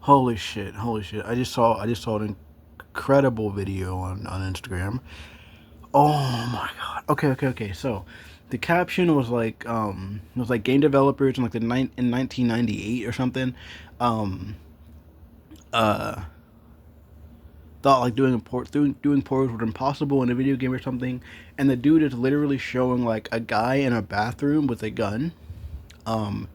Holy shit. I just saw an incredible video on Instagram. Oh my god. Okay. So the caption was like game developers in like in 1998 or something um uh thought like doing portals was impossible in a video game or something, and the dude is literally showing like a guy in a bathroom with a gun. um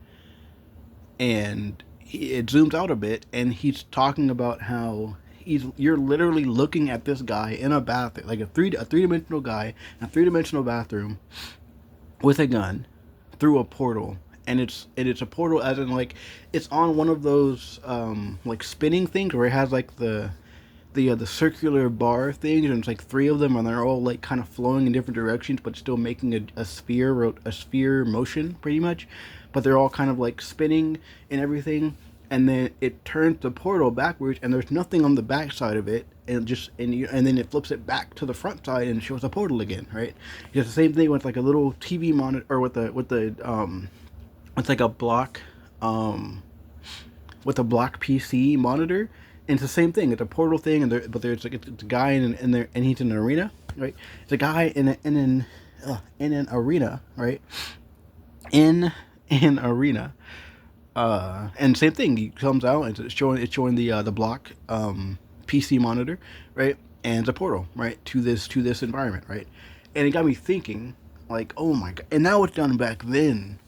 and it zooms out a bit, and he's talking about how you're literally looking at this guy in a bathroom, like a three-dimensional guy in a three-dimensional bathroom with a gun through a portal. And it's a portal as in like it's on one of those like spinning things where it has like the circular bar things, and it's like three of them, and they're all like kind of flowing in different directions, but still making a sphere motion, pretty much. But they're all kind of like spinning and everything, and then it turns the portal backwards, and there's nothing on the back side of it, and then it flips it back to the front side and shows the portal again, right? It's the same thing with like a little TV monitor, or with it's like a block um with a block PC monitor. And it's the same thing. It's a portal thing, and but there's like it's a guy in there, and he's in an arena, right? It's a guy in an arena, right? In an arena, and same thing. He comes out and it's showing the block PC monitor, right? And it's a portal, right, to this environment, right? And it got me thinking, like, oh my god! And now it's done back then,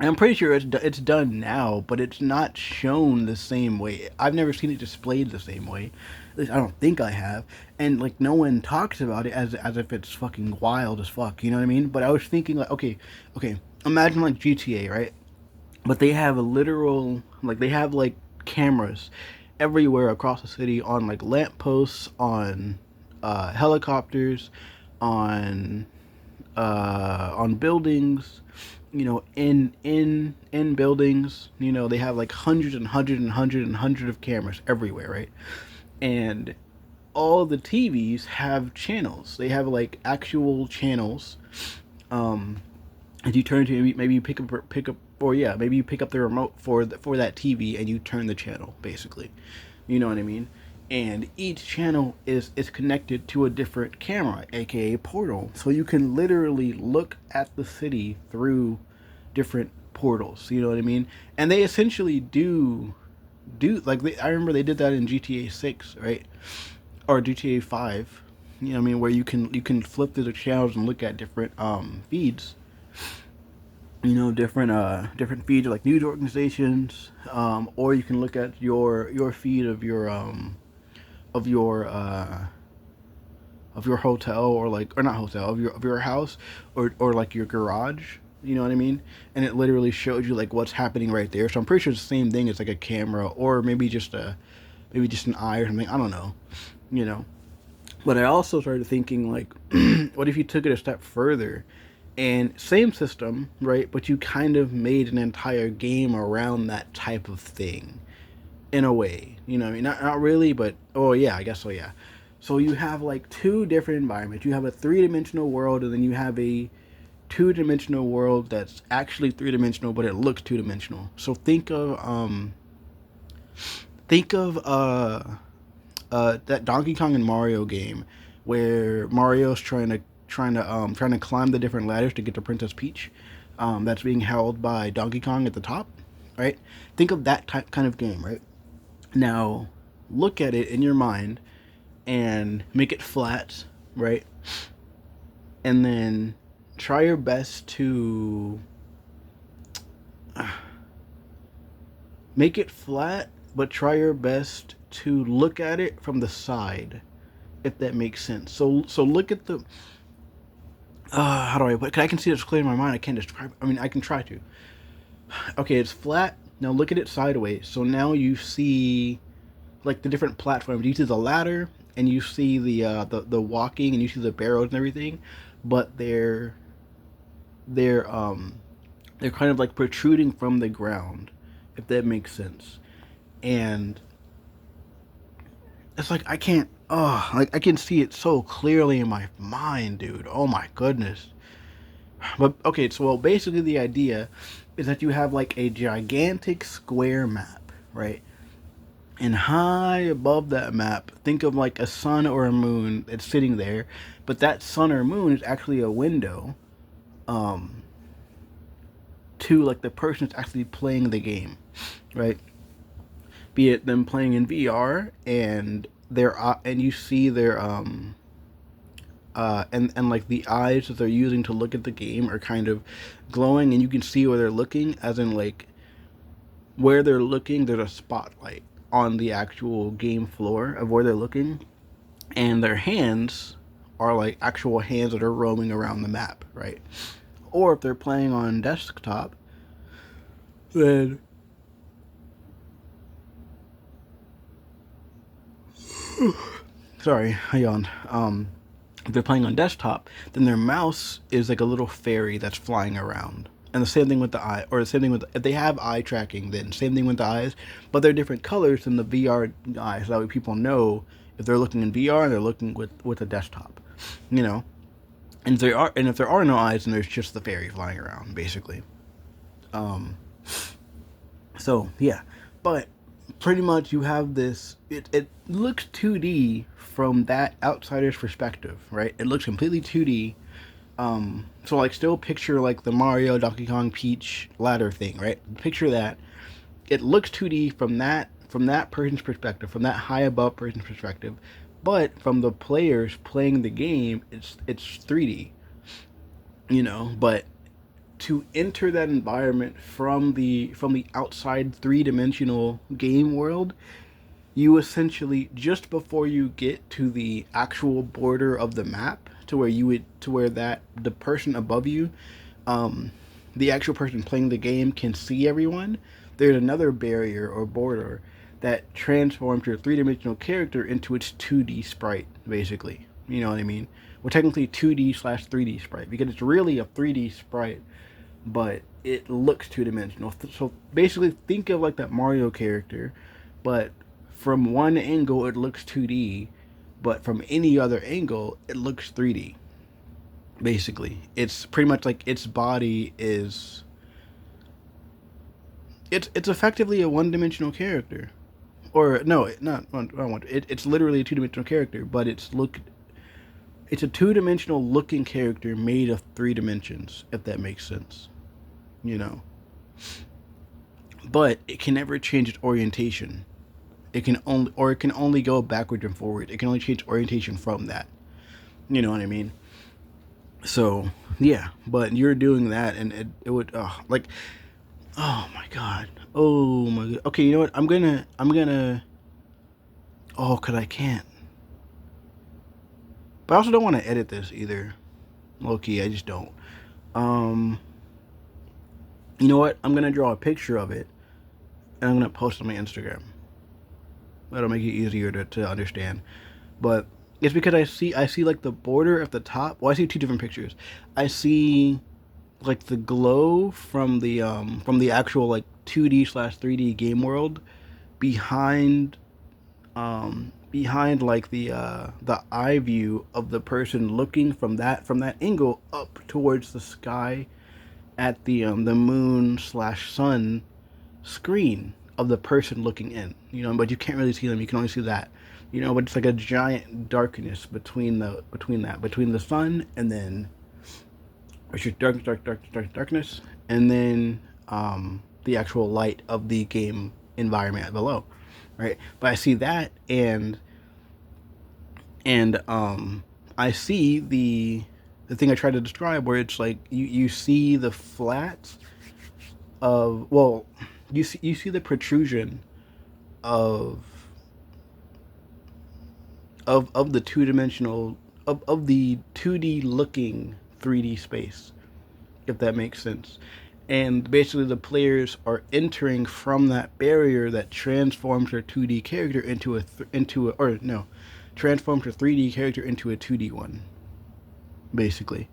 I'm pretty sure it's done now, but it's not shown the same way. I've never seen it displayed the same way. At least I don't think I have. And like no one talks about it as if it's fucking wild as fuck. You know what I mean? But I was thinking like, okay. Imagine like GTA, right? But they have a literal they have like cameras everywhere across the city, on like lampposts, on helicopters, on on buildings, in buildings. They have like hundreds and hundreds and hundreds and hundreds of cameras everywhere, right? And all the TVs have channels. They have like actual channels. Um, and you turn to, maybe you pick up, or yeah, maybe you pick up the remote for that TV, and you turn the channel, basically. You know what I mean? And each channel is connected to a different camera, aka portal. So you can literally look at the city through different portals. You know what I mean? And they essentially I remember they did that in GTA 6, right? Or GTA 5. You know what I mean? Where you can flip through the channels and look at different feeds. Different feeds like news organizations, or you can look at your feed of your of your hotel, or not hotel, of your house, or like your garage. You know what I mean? And it literally shows you like what's happening right there. So I'm pretty sure it's the same thing as like a camera, or maybe just an eye or something. I don't know. You know. But I also started thinking like, what if you took it a step further, and same system, right? But you kind of made an entire game around that type of thing, in a way. You know what I mean? Not really, but oh yeah, I guess so. Yeah. So you have like two different environments. You have a three-dimensional world, and then you have a two-dimensional world that's actually three-dimensional, but it looks two-dimensional. So think of that Donkey Kong and Mario game, where Mario's trying to climb the different ladders to get to Princess Peach. That's being held by Donkey Kong at the top, right? Think of that kind of game, right? Now, look at it in your mind and make it flat, right? And then try your best to make it flat, but try your best to look at it from the side, if that makes sense. So look at the how do I put it? 'Cause I can see it's clear in my mind. I can't describe. I mean, I can try to. Okay, it's flat. Now look at it sideways. So now you see like the different platforms. You see the ladder, and you see the walking, and you see the barrels and everything, but they're they're kind of like protruding from the ground, if that makes sense. And it's like I can't. Oh, like I can see it so clearly in my mind, dude. Oh my goodness. But okay, so well, basically the idea is that you have like a gigantic square map, right? And high above that map, think of like a sun or a moon that's sitting there, but that sun or moon is actually a window um, to like the person that's actually playing the game, right? Be it them playing in VR and their and you see their and like the eyes that they're using to look at the game are kind of glowing, and you can see where they're looking, as in like where they're looking. There's a spotlight on the actual game floor of where they're looking, and their hands are like actual hands that are roaming around the map, right? Or if they're playing on desktop, then sorry, I yawned. If they're playing on desktop, then their mouse is like a little fairy that's flying around. And the same thing with the eye, or the same thing with if they have eye tracking, then same thing with the eyes, but they're different colors than the VR eyes. So that way people know if they're looking in VR and they're looking with a desktop, you know. And if there are no eyes, then there's just the fairy flying around, basically. Um, so yeah, but pretty much you have this. It looks 2D from that outsider's perspective, right? It looks completely 2D. So like still picture like the Mario, Donkey Kong, Peach ladder thing, right? Picture that. It looks 2D from that person's perspective, from that high above person's perspective, but from the players playing the game, it's 3D, you know. But to enter that environment from the outside three-dimensional game world, you essentially, just before you get to the actual border of the map, to where you would to where that the person above you, um, the actual person playing the game can see everyone, there's another barrier or border that transforms your three-dimensional character into its 2D sprite, basically. You know what I mean? Well, technically 2D slash 3D sprite, because it's really a 3D sprite, but it looks two-dimensional. So basically, think of like that Mario character, but from one angle it looks 2D, but from any other angle it looks 3D. Basically, it's pretty much like its body is it's effectively a one-dimensional character. Or no, not one. It's literally a two-dimensional character, but it's a two-dimensional looking character made of three dimensions, if that makes sense. You know, but it can never change its orientation. It can only go backward and forward. It can only change orientation from that. You know what I mean? So yeah, but you're doing that, and it would like, oh my god, oh my god. Okay, you know what? I'm gonna. Oh, cause I can't. But I also don't want to edit this either. Low key, I just don't. Um, you know what? I'm gonna draw a picture of it, and I'm gonna post it on my Instagram. That'll make it easier to understand. But it's because I see like the border at the top. Well, I see two different pictures. I see like the glow from the actual like 2D slash 3D game world behind behind like the eye view of the person looking from that angle up towards the sky at the moon slash sun screen of the person looking in, you know, but you can't really see them. You can only see that, you know. But it's like a giant darkness between the sun and then it's just darkness, and then the actual light of the game environment below, right? But I see that, and I see the thing I tried to describe, where it's like you see the flats of, well, you see the protrusion of of the two dimensional of the 2D looking 3D space, if that makes sense. And basically, the players are entering from that barrier that transforms their 2D character into a, or no, transforms their 3D character into a 2D one, basically.